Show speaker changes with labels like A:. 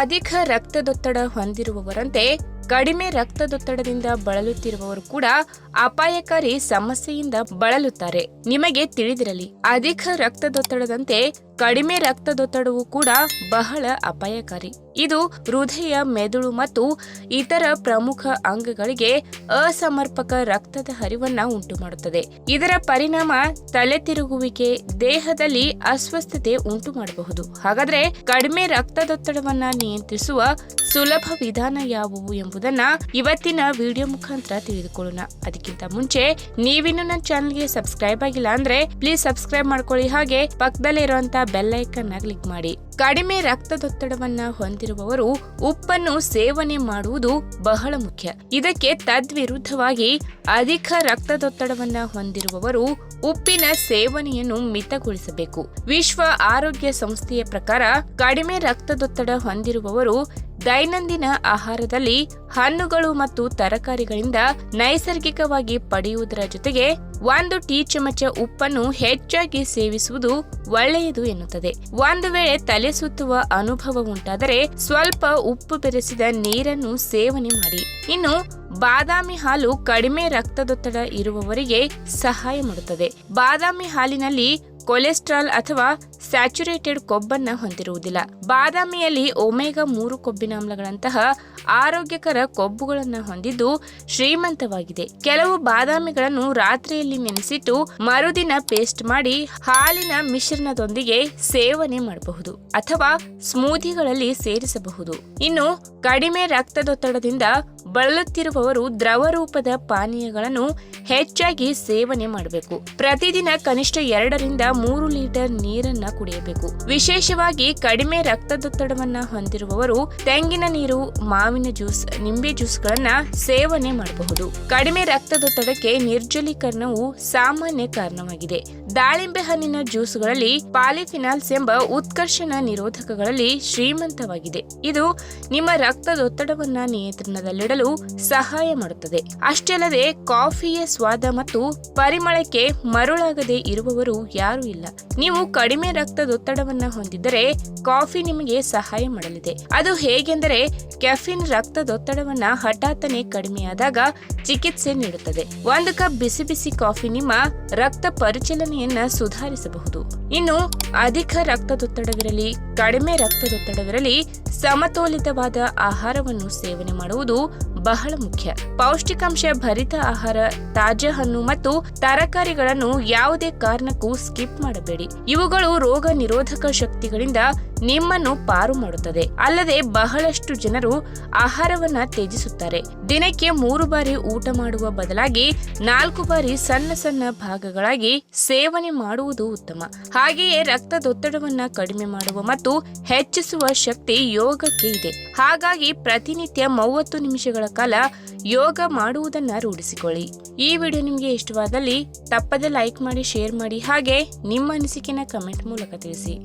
A: ಅಧಿಕ ರಕ್ತದೊತ್ತಡ ಹೊಂದಿರುವವರಂತೆ ಕಡಿಮೆ ರಕ್ತದೊತ್ತಡದಿಂದ ಬಳಲುತ್ತಿರುವವರು ಕೂಡ ಅಪಾಯಕಾರಿ ಸಮಸ್ಯೆಯಿಂದ ಬಳಲುತ್ತಾರೆ. ನಿಮಗೆ ತಿಳಿದಿರಲಿ, ಅಧಿಕ ರಕ್ತದೊತ್ತಡದಂತೆ ಕಡಿಮೆ ರಕ್ತದೊತ್ತಡವು ಕೂಡ ಬಹಳ ಅಪಾಯಕಾರಿ. ಇದು ಹೃದಯ, ಮೆದುಳು ಮತ್ತು ಇತರ ಪ್ರಮುಖ ಅಂಗಗಳಿಗೆ ಅಸಮರ್ಪಕ ರಕ್ತದ ಹರಿವನ್ನ ಉಂಟು ಮಾಡುತ್ತದೆ. ಇದರ ಪರಿಣಾಮ ತಲೆ ತಿರುಗುವಿಕೆ, ದೇಹದಲ್ಲಿ ಅಸ್ವಸ್ಥತೆ ಉಂಟು ಮಾಡಬಹುದು. ಹಾಗಾದ್ರೆ ಕಡಿಮೆ ರಕ್ತದೊತ್ತಡವನ್ನ ನಿಯಂತ್ರಿಸುವ ಸುಲಭ ವಿಧಾನ ಯಾವುವು ಎಂಬುದನ್ನ ಇವತ್ತಿನ ವಿಡಿಯೋ ಮುಖಾಂತರ ತಿಳಿದುಕೊಳ್ಳೋಣ. ಅದಕ್ಕಿಂತ ಮುಂಚೆ ನೀವಿನ್ನು ನನ್ನ ಚಾನೆಲ್ಗೆ ಸಬ್ಸ್ಕ್ರೈಬ್ ಆಗಿಲ್ಲ ಅಂದ್ರೆ ಪ್ಲೀಸ್ ಸಬ್ಸ್ಕ್ರೈಬ್ ಮಾಡ್ಕೊಳ್ಳಿ, ಹಾಗೆ ಪಕ್ಕದಲ್ಲೇ ಇರುವಂತಹ ಬೆಲ್ ಐಕಾನ್ ನ ಕ್ಲಿಕ್ ಮಾಡಿ. ಕಡಿಮೆ ರಕ್ತದೊತ್ತಡವನ್ನ ಹೊಂದಿರುವವರು ಉಪ್ಪನ್ನು ಸೇವನೆ ಮಾಡುವುದು ಬಹಳ ಮುಖ್ಯ. ಇದಕ್ಕೆ ತದ್ವಿರುದ್ಧವಾಗಿ ಅಧಿಕ ರಕ್ತದೊತ್ತಡವನ್ನ ಹೊಂದಿರುವವರು ಉಪ್ಪಿನ ಸೇವನೆಯನ್ನು ಮಿತಗೊಳಿಸಬೇಕು. ವಿಶ್ವ ಆರೋಗ್ಯ ಸಂಸ್ಥೆಯ ಪ್ರಕಾರ ಕಡಿಮೆ ರಕ್ತದೊತ್ತಡ ಹೊಂದಿರುವವರು ದೈನಂದಿನ ಆಹಾರದಲ್ಲಿ ಹಣ್ಣುಗಳು ಮತ್ತು ತರಕಾರಿಗಳಿಂದ ನೈಸರ್ಗಿಕವಾಗಿ ಪಡೆಯುವುದರ ಜೊತೆಗೆ 1 ಟೀ ಚಮಚ ಉಪ್ಪನ್ನು ಹೆಚ್ಚಾಗಿ ಸೇವಿಸುವುದು ಒಳ್ಳೆಯದು ಎನ್ನುತ್ತದೆ. ಒಂದು ವೇಳೆ ತಲೆ ಸುತ್ತುವ ಅನುಭವ ಉಂಟಾದರೆ ಸ್ವಲ್ಪ ಉಪ್ಪು ಬೆರೆಸಿದ ನೀರನ್ನು ಸೇವನೆ ಮಾಡಿ. ಇನ್ನು ಬಾದಾಮಿ ಹಾಲು ಕಡಿಮೆ ರಕ್ತದೊತ್ತಡ ಇರುವವರಿಗೆ ಸಹಾಯ ಮಾಡುತ್ತದೆ. ಬಾದಾಮಿ ಹಾಲಿನಲ್ಲಿ ಕೊಲೆಸ್ಟ್ರಾಲ್ ಅಥವಾ ಸ್ಯಾಚುರೇಟೆಡ್ ಕೊಬ್ಬನ್ನ ಹೊಂದಿರುವುದಿಲ್ಲ. ಬಾದಾಮಿಯಲ್ಲಿ ಒಮೆಗಾ 3 ಕೊಬ್ಬಿನಾಮ್ಲಗಳಂತಹ ಆರೋಗ್ಯಕರ ಕೊಬ್ಬುಗಳನ್ನು ಹೊಂದಿದ್ದು ಶ್ರೀಮಂತವಾಗಿದೆ. ಕೆಲವು ಬಾದಾಮಿಗಳನ್ನು ರಾತ್ರಿಯಲ್ಲಿ ನೆನೆಸಿಟ್ಟು ಮರುದಿನ ಪೇಸ್ಟ್ ಮಾಡಿ ಹಾಲಿನ ಮಿಶ್ರಣದೊಂದಿಗೆ ಸೇವನೆ ಮಾಡಬಹುದು ಅಥವಾ ಸ್ಮೂದಿಗಳಲ್ಲಿ ಸೇರಿಸಬಹುದು. ಇನ್ನು ಕಡಿಮೆ ರಕ್ತದೊತ್ತಡದಿಂದ ಬಳಲುತ್ತಿರುವವರು ದ್ರವ ರೂಪದ ಪಾನೀಯಗಳನ್ನು ಹೆಚ್ಚಾಗಿ ಸೇವನೆ ಮಾಡಬೇಕು. ಪ್ರತಿದಿನ ಕನಿಷ್ಠ 2 ರಿಂದ 3 ಲೀಟರ್ ನೀರನ್ನ ಕುಡಿಯಬೇಕು. ವಿಶೇಷವಾಗಿ ಕಡಿಮೆ ರಕ್ತದೊತ್ತಡವನ್ನ ಹೊಂದಿರುವವರು ತೆಂಗಿನ ನೀರು, ಮಾವಿನ ಜ್ಯೂಸ್, ನಿಂಬೆ ಜ್ಯೂಸ್ಗಳನ್ನ ಸೇವನೆ ಮಾಡಬಹುದು. ಕಡಿಮೆ ರಕ್ತದೊತ್ತಡಕ್ಕೆ ನಿರ್ಜಲೀಕರಣವು ಸಾಮಾನ್ಯ ಕಾರಣವಾಗಿದೆ. ದಾಳಿಂಬೆ ಹಣ್ಣಿನ ಜ್ಯೂಸ್ಗಳಲ್ಲಿ ಪಾಲಿಫಿನಾಲ್ಸ್ ಎಂಬ ಉತ್ಕರ್ಷಣ ನಿರೋಧಕಗಳಲ್ಲಿ ಶ್ರೀಮಂತವಾಗಿದೆ. ಇದು ನಿಮ್ಮ ರಕ್ತದೊತ್ತಡವನ್ನ ನಿಯಂತ್ರಣದಲ್ಲಿಡಲು ಸಹಾಯ ಮಾಡುತ್ತದೆ. ಅಷ್ಟೇ ಅಲ್ಲದೆ ಕಾಫಿಯ ಸ್ವಾದ ಮತ್ತು ಪರಿಮಳಕ್ಕೆ ಮರುಳಾಗದೆ ಇರುವವರು ಯಾರೂ ಇಲ್ಲ. ನೀವು ಕಡಿಮೆ ರಕ್ತದೊತ್ತಡವನ್ನ ಹೊಂದಿದ್ದರೆ ಕಾಫಿ ನಿಮಗೆ ಸಹಾಯ ಮಾಡಲಿದೆ. ಅದು ಹೇಗೆಂದರೆ ಕೆಫಿನ್ ರಕ್ತದೊತ್ತಡವನ್ನ ಹಠಾತ್ತನೆ ಕಡಿಮೆಯಾದಾಗ ಚಿಕಿತ್ಸೆ ನೀಡುತ್ತದೆ. 1 ಕಪ್ ಬಿಸಿ ಬಿಸಿ ಕಾಫಿ ನಿಮ್ಮ ರಕ್ತ ಪರಿಚಲನೆಯನ್ನ ಸುಧಾರಿಸಬಹುದು. ಇನ್ನು ಅಧಿಕ ರಕ್ತದೊತ್ತಡವಿರಲಿ ಕಡಿಮೆ ರಕ್ತದೊತ್ತಡವಿರಲಿ ಸಮತೋಲಿತವಾದ ಆಹಾರವನ್ನು ಸೇವನೆ ಮಾಡುವುದು ಬಹಳ ಮುಖ್ಯ. ಪೌಷ್ಟಿಕಾಂಶ ಭರಿತ ಆಹಾರ, ತಾಜಾ ಹಣ್ಣು ಮತ್ತು ತರಕಾರಿಗಳನ್ನು ಯಾವುದೇ ಕಾರಣಕ್ಕೂ ಸ್ಕಿಪ್ ಮಾಡಬೇಡಿ. ಇವುಗಳು ರೋಗ ನಿರೋಧಕ ಶಕ್ತಿಗಳಿಂದ ನಿಮ್ಮನ್ನು ಪಾರು ಮಾಡುತ್ತದೆ. ಅಲ್ಲದೆ ಬಹಳಷ್ಟು ಜನರು ಆಹಾರವನ್ನ ತ್ಯಜಿಸುತ್ತಾರೆ. ದಿನಕ್ಕೆ 3 ಬಾರಿ ಊಟ ಮಾಡುವ ಬದಲಾಗಿ 4 ಬಾರಿ ಸಣ್ಣ ಸಣ್ಣ ಭಾಗಗಳಾಗಿ ಸೇವನೆ ಮಾಡುವುದು ಉತ್ತಮ. ಹಾಗೆಯೇ ರಕ್ತದೊತ್ತಡವನ್ನ ಕಡಿಮೆ ಮಾಡುವ ಮತ್ತು ಹೆಚ್ಚಿಸುವ ಶಕ್ತಿ ಯೋಗಕ್ಕೆ ಇದೆ. ಹಾಗಾಗಿ ಪ್ರತಿನಿತ್ಯ 30 ನಿಮಿಷಗಳ ಕಾಲ ಯೋಗ ಮಾಡುವುದನ್ನ ರೂಢಿಸಿಕೊಳ್ಳಿ. ಈ ವಿಡಿಯೋ ನಿಮಗೆ ಇಷ್ಟವಾದಲ್ಲಿ ತಪ್ಪದೆ ಲೈಕ್ ಮಾಡಿ, ಶೇರ್ ಮಾಡಿ, ಹಾಗೆ ನಿಮ್ಮ ಅನಿಸಿಕೆನ ಕಮೆಂಟ್ ಮೂಲಕ ತಿಳಿಸಿ.